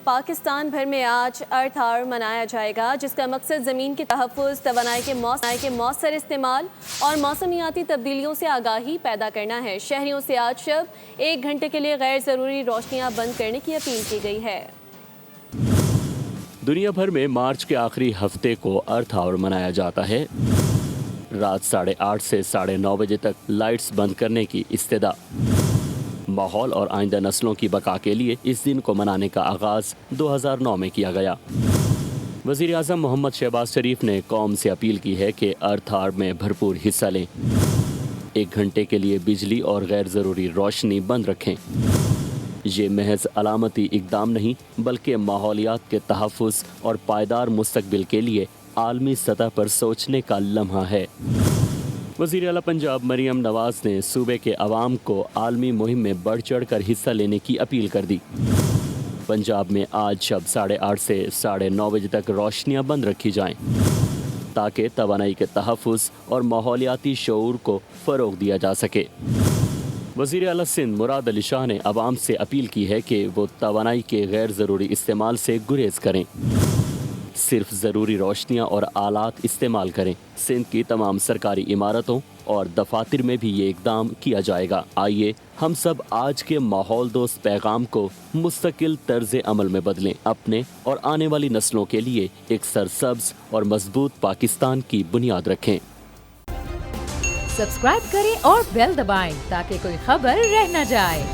پاکستان بھر میں آج ارتھ آور منایا جائے گا، جس کا مقصد زمین کے تحفظ، توانائی کے مؤثر استعمال اور موسمیاتی تبدیلیوں سے آگاہی پیدا کرنا ہے۔ شہریوں سے آج شب 1 گھنٹے کے لیے غیر ضروری روشنیاں بند کرنے کی اپیل کی گئی ہے۔ دنیا بھر میں مارچ کے آخری ہفتے کو ارتھ آور منایا جاتا ہے۔ رات 8:30 سے 9:30 بجے تک لائٹس بند کرنے کی استدعا۔ ماحول اور آئندہ نسلوں کی بقا کے لیے اس دن کو منانے کا آغاز 2009 میں کیا گیا۔ وزیر اعظم محمد شہباز شریف نے قوم سے اپیل کی ہے کہ ارتھ آور میں بھرپور حصہ لیں، 1 گھنٹے کے لیے بجلی اور غیر ضروری روشنی بند رکھیں۔ یہ محض علامتی اقدام نہیں بلکہ ماحولیات کے تحفظ اور پائیدار مستقبل کے لیے عالمی سطح پر سوچنے کا لمحہ ہے۔ وزیر اعلیٰ پنجاب مریم نواز نے صوبے کے عوام کو عالمی مہم میں بڑھ چڑھ کر حصہ لینے کی اپیل کر دی۔ پنجاب میں آج شب 8:30 سے 9:30 بجے تک روشنیاں بند رکھی جائیں تاکہ توانائی کے تحفظ اور ماحولیاتی شعور کو فروغ دیا جا سکے۔ وزیر اعلیٰ سندھ مراد علی شاہ نے عوام سے اپیل کی ہے کہ وہ توانائی کے غیر ضروری استعمال سے گریز کریں، صرف ضروری روشنیاں اور آلات استعمال کریں۔ سندھ کی تمام سرکاری عمارتوں اور دفاتر میں بھی یہ اقدام کیا جائے گا۔ آئیے ہم سب آج کے ماحول دوست پیغام کو مستقل طرز عمل میں بدلیں، اپنے اور آنے والی نسلوں کے لیے ایک سرسبز اور مضبوط پاکستان کی بنیاد رکھیں۔ سبسکرائب کریں اور بیل دبائیں تاکہ کوئی خبر رہ نہ جائے۔